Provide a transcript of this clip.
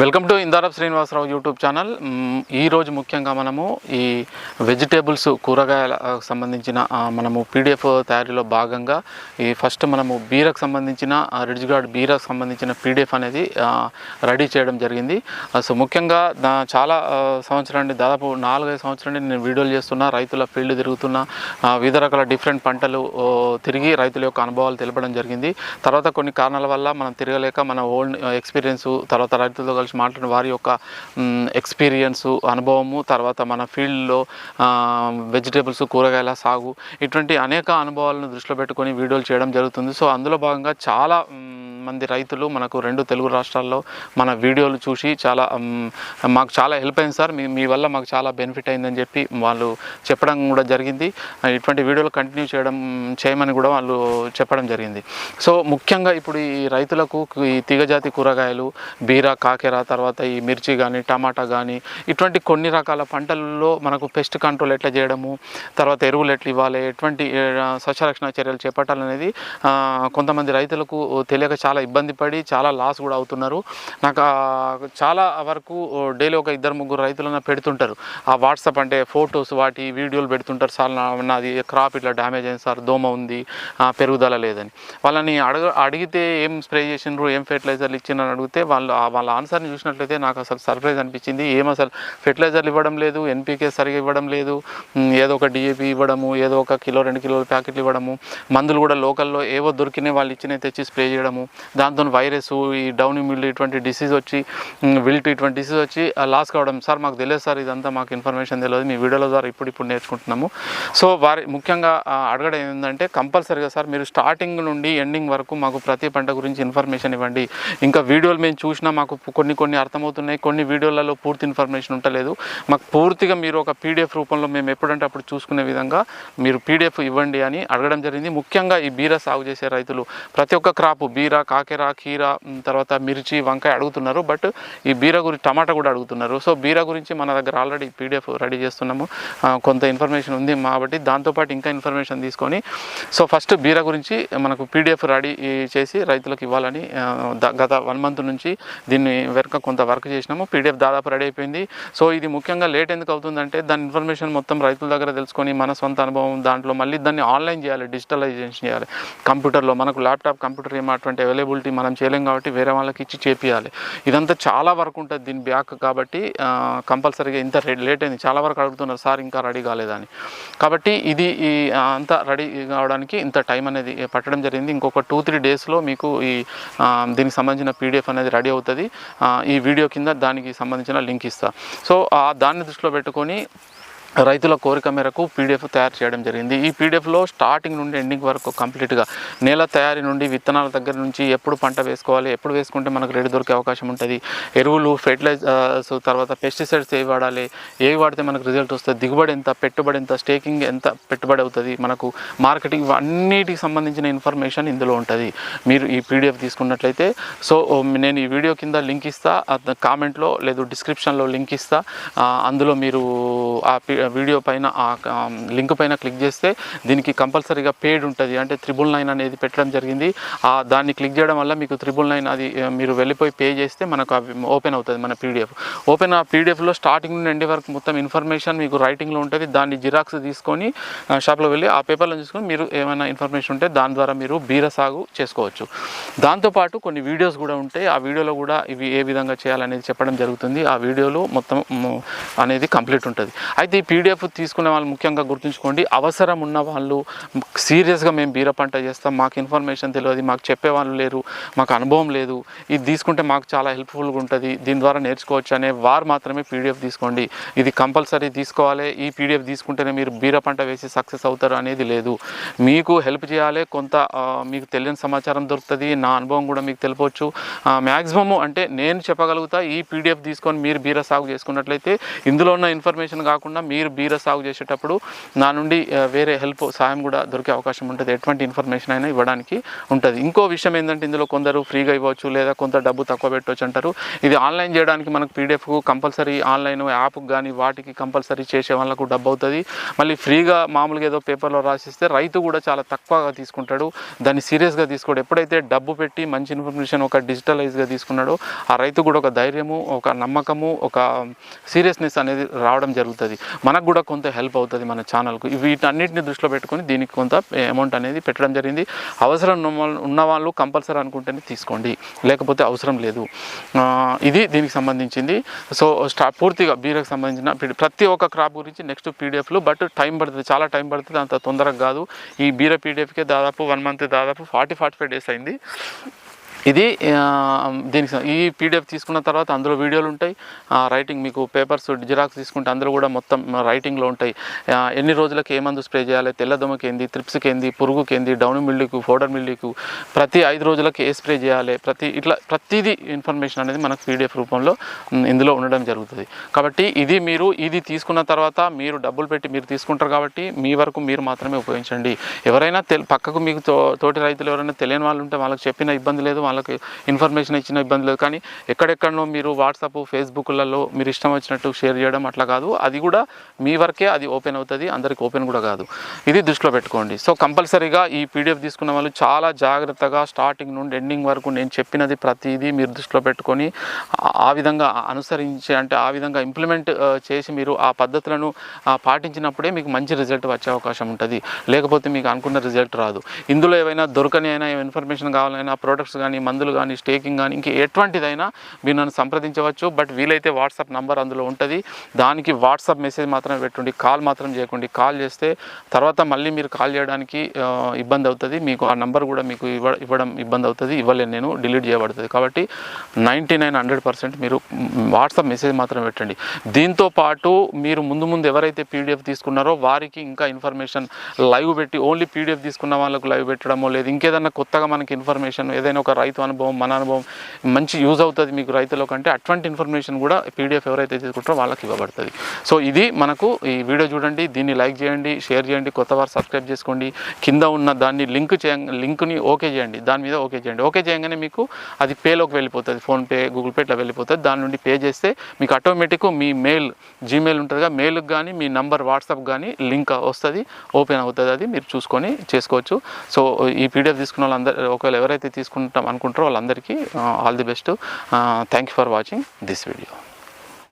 Welcome to ఇందారప్ Srinivasarao YouTube channel. ఈరోజు ముఖ్యంగా మనము ఈ వెజిటేబుల్స్ కూరగాయలకు సంబంధించిన మనము పీడిఎఫ్ తయారీలో భాగంగా ఈ ఫస్ట్ మనము బీరకు సంబంధించిన రిడ్జ్ గార్డ్ బీరకు సంబంధించిన పీడిఎఫ్ అనేది రెడీ చేయడం జరిగింది. సో ముఖ్యంగా చాలా సంవత్సరం నుండి దాదాపు 4-5 సంవత్సరాల నుండి నేను వీడియోలు చేస్తున్నా, రైతుల ఫీల్డ్ తిరుగుతున్నా, వివిధ రకాల డిఫరెంట్ పంటలు తిరిగి రైతుల యొక్క అనుభవాలు తెలపడం జరిగింది. తర్వాత కొన్ని కారణాల వల్ల మనం తిరగలేక మన ఓల్డ్ ఎక్స్పీరియన్స్, తర్వాత రైతులతో కలిసి మాట్లాడిన వారి యొక్క ఎక్స్పీరియన్స్ అనుభవము, తర్వాత మన ఫీల్డ్లో వెజిటేబుల్స్ కూరగాయల సాగు ఇటువంటి అనేక అనుభవాలను దృష్టిలో పెట్టుకొని వీడియోలు చేయడం జరుగుతుంది. సో అందులో భాగంగా చాలా మంది రైతులు మనకు 2 తెలుగు రాష్ట్రాల్లో మన వీడియోలు చూసి మాకు చాలా హెల్ప్ అయింది సార్, మీ వల్ల మాకు చాలా బెనిఫిట్ అయిందని చెప్పి వాళ్ళు చెప్పడం కూడా జరిగింది. ఇటువంటి వీడియోలు కంటిన్యూ చేయమని కూడా వాళ్ళు చెప్పడం జరిగింది. సో ముఖ్యంగా ఇప్పుడు ఈ రైతులకు ఈ తీగజాతి కూరగాయలు బీర, కాకెర, తర్వాత ఈ మిర్చి కానీ టమాటా కానీ ఇటువంటి కొన్ని రకాల పంటల్లో మనకు పెస్ట్ కంట్రోల్ ఎట్లా చేయడము, తర్వాత ఎరువులు ఎట్లా ఇవ్వాలి, ఎటువంటి సస్యరక్షణ చర్యలు చేపట్టాలనేది కొంతమంది రైతులకు తెలియక చాలా ఇబ్బంది పడి చాలా లాస్ కూడా అవుతున్నారు. నాకు చాలా వరకు డైలీ ఒక 2-3 రైతులను పెడుతుంటారు. ఆ వాట్సాప్ అంటే ఫొటోస్ వాటి వీడియోలు పెడుతుంటారు. సార్ నాది క్రాప్ ఇట్లా డ్యామేజ్ అయింది సార్, దోమ ఉంది, పెరుగుదల లేదని. వాళ్ళని అడిగితే ఏం స్ప్రే చేసినారు, ఏం ఫెర్టిలైజర్లు ఇచ్చినారని అడిగితే వాళ్ళ ఆన్సర్ని చూసినట్లయితే నాకు అసలు సర్ప్రైజ్ అనిపించింది. అసలు ఫెర్టిలైజర్లు ఇవ్వడం లేదు, ఎన్పీకే సరిగా ఇవ్వడం లేదు, ఏదో ఒక డిఏపి ఇవ్వడము, ఏదో 1 కిలో 2 కిలోల ప్యాకెట్లు ఇవ్వడము, మందులు కూడా లోకల్లో ఏవో దొరికినాయి వాళ్ళు ఇచ్చినవి తెచ్చి స్ప్రే చేయడము, దాంతో వైరస్, ఈ డౌన్ మిల్ ఇటువంటి డిసీజ్ వచ్చి, విల్ట్ ఇటువంటి డిసీజ్ వచ్చి లాస్ కావడం. సార్ మాకు తెలియదు సార్, ఇదంతా మాకు ఇన్ఫర్మేషన్ తెలియదు, మీ వీడియోల ద్వారా ఇప్పుడు నేర్చుకుంటున్నాము. సో ముఖ్యంగా అడగడం ఏంటంటే కంపల్సరీగా సార్ మీరు స్టార్టింగ్ నుండి ఎండింగ్ వరకు మాకు ప్రతి పంట గురించి ఇన్ఫర్మేషన్ ఇవ్వండి. ఇంకా వీడియోలు మేము చూసినా మాకు కొన్ని అర్థమవుతున్నాయి, కొన్ని వీడియోలలో పూర్తి ఇన్ఫర్మేషన్ ఉండలేదు. మాకు పూర్తిగా మీరు ఒక పీడిఎఫ్ రూపంలో మేము ఎప్పుడంటే అప్పుడు చూసుకునే విధంగా మీరు పీడిఎఫ్ ఇవ్వండి అని అడగడం జరిగింది. ముఖ్యంగా ఈ బీర సాగు చేసే రైతులు ప్రతి ఒక్క క్రాప్ బీర, కాకెర, కీర, తర్వాత మిర్చి, వంకాయ అడుగుతున్నారు. బట్ ఈ బీర గురించి టమాటా కూడా అడుగుతున్నారు. సో బీర గురించి మన దగ్గర ఆల్రెడీ పీడిఎఫ్ రెడీ చేస్తున్నాము, కొంత ఇన్ఫర్మేషన్ ఉంది కాబట్టి దాంతోపాటు ఇంకా ఇన్ఫర్మేషన్ తీసుకొని సో ఫస్ట్ బీర గురించి మనకు పీడిఎఫ్ రెడీ చేసి రైతులకు ఇవ్వాలని గత 1 మంత్ నుంచి దీన్ని వెనక కొంత వర్క్ చేసినాము. పీడిఎఫ్ దాదాపు రెడీ అయిపోయింది. సో ఇది ముఖ్యంగా లేట్ ఎందుకు అవుతుందంటే దాని ఇన్ఫర్మేషన్ మొత్తం రైతుల దగ్గర తెలుసుకొని మన సొంత అనుభవం దాంట్లో మళ్ళీ దాన్ని ఆన్లైన్ చేయాలి, డిజిటలైజేషన్ చేయాలి. కంప్యూటర్లో మనకు ల్యాప్టాప్, కంప్యూటర్ అటువంటి అవైలబిలిటీ మనం చేయలేం కాబట్టి వేరే వాళ్ళకి ఇచ్చి చేపియాలి. ఇదంతా చాలా వరకు ఉంటుంది దీని బ్యాక్. కాబట్టి కంపల్సరీగా ఇంత లేట్ అయింది. చాలా వరకు అడుగుతున్నారు సార్ ఇంకా రెడీ కాలేదని. కాబట్టి ఇది అంతా రెడీ కావడానికి ఇంత టైం అనేది పట్టడం జరిగింది. ఇంకొక 2-3 డేస్లో మీకు దీనికి సంబంధించిన పీడిఎఫ్ అనేది రెడీ అవుతుంది. ఈ వీడియో కింద దానికి సంబంధించిన లింక్ ఇస్తా. సో దాన్ని దృష్టిలో పెట్టుకొని రైతుల కోరిక మేరకు పీడిఎఫ్ తయారు చేయడం జరిగింది. ఈ పీడిఎఫ్లో స్టార్టింగ్ నుండి ఎండింగ్ వరకు కంప్లీట్గా నేల తయారీ నుండి విత్తనాల దగ్గర నుంచి ఎప్పుడు పంట వేసుకోవాలి, ఎప్పుడు వేసుకుంటే మనకు రేటు దొరికే అవకాశం ఉంటుంది, ఎరువులు, ఫెర్టిలైజర్స్, తర్వాత పెస్టిసైడ్స్ ఏవి వాడాలి, ఏవి వాడితే మనకు రిజల్ట్ వస్తుంది, దిగుబడి ఎంత, పెట్టుబడి ఎంత, స్టేకింగ్ ఎంత పెట్టుబడి అవుతుంది, మనకు మార్కెటింగ్ అన్నిటికి సంబంధించిన ఇన్ఫర్మేషన్ ఇందులో ఉంటుంది. మీరు ఈ పీడిఎఫ్ తీసుకున్నట్లయితే సో నేను ఈ వీడియో కింద లింక్ ఇస్తా, కామెంట్లో లేదు డిస్క్రిప్షన్లో లింక్ ఇస్తా. అందులో మీరు ఆ వీడియో పైన ఆ లింక్ పైన క్లిక్ చేస్తే దీనికి కంపల్సరీగా పేడ్ ఉంటుంది. అంటే 999 అనేది పెట్టడం జరిగింది. దాన్ని క్లిక్ చేయడం వల్ల మీకు 999 అది మీరు వెళ్ళిపోయి పే చేస్తే మనకు ఓపెన్ అవుతుంది మన పీడిఎఫ్. ఆ పీడిఎఫ్లో స్టార్టింగ్ నుండి ఎండ్ వరకు మొత్తం ఇన్ఫర్మేషన్ మీకు రైటింగ్లో ఉంటుంది. దాన్ని జిరాక్స్ తీసుకొని షాప్లో వెళ్ళి ఆ పేపర్లో తీసుకొని మీరు ఏమైనా ఇన్ఫర్మేషన్ ఉంటే దాని ద్వారా మీరు బీర సాగు చేసుకోవచ్చు. దాంతోపాటు కొన్ని వీడియోస్ కూడా ఉంటాయి. ఆ వీడియోలో కూడా ఇవి ఏ విధంగా చేయాలనేది చెప్పడం జరుగుతుంది. ఆ వీడియోలో మొత్తం అనేది కంప్లీట్ ఉంటుంది. అయితే ఈ పీడిఎఫ్ తీసుకునే వాళ్ళు ముఖ్యంగా గుర్తుంచుకోండి, అవసరం ఉన్న వాళ్ళు సీరియస్గా మేము బీర పంట చేస్తాం, మాకు ఇన్ఫర్మేషన్ తెలియదు, మాకు చెప్పేవాళ్ళు లేరు, మాకు అనుభవం లేదు, ఇది తీసుకుంటే మాకు చాలా హెల్ప్ఫుల్గా ఉంటుంది, దీని ద్వారా నేర్చుకోవచ్చు అనే వారు మాత్రమే పీడిఎఫ్ తీసుకోండి. ఇది కంపల్సరీ తీసుకోవాలి. ఈ పీడిఎఫ్ తీసుకుంటేనే మీరు బీర పంట వేసి సక్సెస్ అవుతారు అనేది లేదు. మీకు హెల్ప్ చేయాలి, కొంత మీకు తెలియని సమాచారం దొరుకుతుంది, నా అనుభవం కూడా మీకు తెలిపవచ్చు. మ్యాక్సిమము అంటే నేను చెప్పగలుగుతా, ఈ పీడిఎఫ్ తీసుకొని మీరు బీర సాగు చేసుకున్నట్లయితే ఇందులో ఉన్న ఇన్ఫర్మేషన్ కాకుండా మీ మీరు బీర సాగు చేసేటప్పుడు నా నుండి వేరే సహాయం కూడా దొరికే అవకాశం ఉంటుంది. ఎటువంటి ఇన్ఫర్మేషన్ అయినా ఇవ్వడానికి ఉంటుంది. ఇంకో విషయం ఏంటంటే ఇందులో కొందరు ఫ్రీగా ఇవ్వచ్చు లేదా కొంత డబ్బు తక్కువ పెట్టవచ్చు అంటారు. ఇది ఆన్లైన్ చేయడానికి మనకు పీడిఎఫ్కు కంపల్సరీ ఆన్లైన్ యాప్కి కానీ వాటికి కంపల్సరీ చేసే వాళ్ళకు డబ్బు అవుతుంది. మళ్ళీ ఫ్రీగా మామూలుగా ఏదో పేపర్లో రాసిస్తే రైతు కూడా చాలా తక్కువగా తీసుకుంటాడు, దాన్ని సీరియస్గా తీసుకోడు. ఎప్పుడైతే డబ్బు పెట్టి మంచి ఇన్ఫర్మేషన్ ఒక డిజిటలైజ్గా తీసుకున్నాడో ఆ రైతు కూడా ఒక ధైర్యము, ఒక నమ్మకము, ఒక సీరియస్నెస్ అనేది రావడం జరుగుతుంది. మనకు కూడా కొంత హెల్ప్ అవుతుంది మన ఛానల్కు. వీటన్నిటిని దృష్టిలో పెట్టుకొని దీనికి కొంత అమౌంట్ అనేది పెట్టడం జరిగింది. అవసరం ఉన్న వాళ్ళు కంపల్సరీ అనుకుంటేనే తీసుకోండి, లేకపోతే అవసరం లేదు. ఇది దీనికి సంబంధించింది. సో పూర్తిగా బీరకు సంబంధించిన ప్రతి ఒక్క క్రాప్ గురించి నెక్స్ట్ పీడిఎఫ్లు, బట్ టైం పడుతుంది, చాలా టైం పడుతుంది, అంత తొందరగా కాదు. ఈ బీర పీడిఎఫ్కే దాదాపు 1 మంత్, దాదాపు 40-45 డేస్ అయింది. ఇది దీనికి ఈ పీడిఎఫ్ తీసుకున్న తర్వాత అందులో వీడియోలు ఉంటాయి, రైటింగ్ మీకు పేపర్స్ జిరాక్స్ తీసుకుంటే అందులో కూడా మొత్తం రైటింగ్లో ఉంటాయి. ఎన్ని రోజులకు ఏ మందు స్ప్రే చేయాలి, తెల్లదొమకి ఏంది, త్రిప్స్కి ఏంది, పురుగుకి ఏంది, డౌన్ మిల్లీకు, ఫోడర్ మిల్లీకు, ప్రతి 5 రోజులకు ఏ స్ప్రే చేయాలి, ప్రతిదీ ఇన్ఫర్మేషన్ అనేది మనకు పీడిఎఫ్ రూపంలో ఇందులో ఉండడం జరుగుతుంది. కాబట్టి ఇది తీసుకున్న తర్వాత మీరు డబ్బులు పెట్టి మీరు తీసుకుంటారు కాబట్టి మీ వరకు మీరు మాత్రమే ఉపయోగించండి. ఎవరైనా పక్కకు మీకు తోటి రైతులు ఎవరైనా తెలియని వాళ్ళు ఉంటే వాళ్ళకి చెప్పిన ఇబ్బంది లేదు, వాళ్ళకి ఇన్ఫర్మేషన్ ఇచ్చిన ఇబ్బంది లేదు. కానీ ఎక్కడెక్కడనో మీరు వాట్సాప్, ఫేస్బుక్లలో మీరు ఇష్టం వచ్చినట్టు షేర్ చేయడం అట్లా కాదు. అది కూడా మీ వరకే అది ఓపెన్ అవుతుంది, అందరికి ఓపెన్ కూడా కాదు. ఇది దృష్టిలో పెట్టుకోండి. సో కంపల్సరీగా ఈ పీడిఎఫ్ తీసుకున్న వాళ్ళు చాలా జాగ్రత్తగా స్టార్టింగ్ నుండి ఎండింగ్ వరకు నేను చెప్పినది ప్రతిదీ మీరు దృష్టిలో పెట్టుకొని ఆ విధంగా అనుసరించి, అంటే ఆ విధంగా ఇంప్లిమెంట్ చేసి మీరు ఆ పద్ధతులను పాటించినప్పుడే మీకు మంచి రిజల్ట్ వచ్చే అవకాశం ఉంటుంది. లేకపోతే మీకు అనుకున్న రిజల్ట్ రాదు. ఇందులో ఏవైనా దొరకని అయినా ఇన్ఫర్మేషన్ కావాలైనా, ప్రోడక్ట్స్ కానీ, మందులు కానీ, స్టేకింగ్ కానీ, ఇంక ఎటువంటిదైనా మీరు నన్ను సంప్రదించవచ్చు. బట్ వీలైతే వాట్సాప్ నంబర్ అందులో ఉంటుంది, దానికి వాట్సాప్ మెసేజ్ మాత్రమే పెట్టుండి, కాల్ మాత్రం చేయకండి. కాల్ చేస్తే తర్వాత మళ్ళీ మీరు కాల్ చేయడానికి ఇబ్బంది అవుతుంది, మీకు ఆ నంబర్ కూడా మీకు ఇవ్వడం ఇబ్బంది అవుతుంది, ఇవ్వలేను నేను, డిలీట్ చేయబడుతుంది. కాబట్టి 99-100% మీరు వాట్సాప్ మెసేజ్ మాత్రం పెట్టండి. దీంతో పాటు మీరు ముందు ఎవరైతే పీడిఎఫ్ తీసుకున్నారో వారికి ఇంకా ఇన్ఫర్మేషన్ లైవ్ పెట్టి, ఓన్లీ పీడిఎఫ్ తీసుకున్న వాళ్ళకు లైవ్ పెట్టడమో, లేదు ఇంకేదన్నా కొత్తగా మనకి ఇన్ఫర్మేషన్ ఏదైనా ఒక రైతు అనుభవం, మన అనుభవం మంచి యూజ్ అవుతుంది మీకు రైతుల కంటే, అటువంటి ఇన్ఫర్మేషన్ కూడా పీడిఎఫ్ ఎవరైతే తీసుకుంటారో వాళ్ళకి ఇవ్వబడుతుంది. సో ఇది మనకు ఈ వీడియో చూడండి, దీన్ని లైక్ చేయండి, షేర్ చేయండి, కొత్త వారు సబ్స్క్రైబ్ చేసుకోండి. కింద ఉన్న దాన్ని లింక్ని ఓకే చేయండి, దాని మీద ఓకే చేయండి. ఓకే చేయగానే మీకు అది పేలోకి వెళ్ళిపోతుంది, ఫోన్పే, గూగుల్ పే ఇట్లా వెళ్ళిపోతుంది. దాని నుండి పే చేస్తే మీకు ఆటోమేటిక్ మీ జీమెయిల్ ఉంటుందిగా, మెయిల్కి కానీ మీ నంబర్ వాట్సాప్ కానీ లింక్ వస్తుంది, ఓపెన్ అవుతుంది. అది మీరు చూసుకొని చేసుకోవచ్చు. సో ఈ పీడిఎఫ్ తీసుకున్న వాళ్ళందరూ, ఒకవేళ ఎవరైతే తీసుకుంటాం అనుకుంటారో వాళ్ళందరికీ all the best. Thank you for watching this video.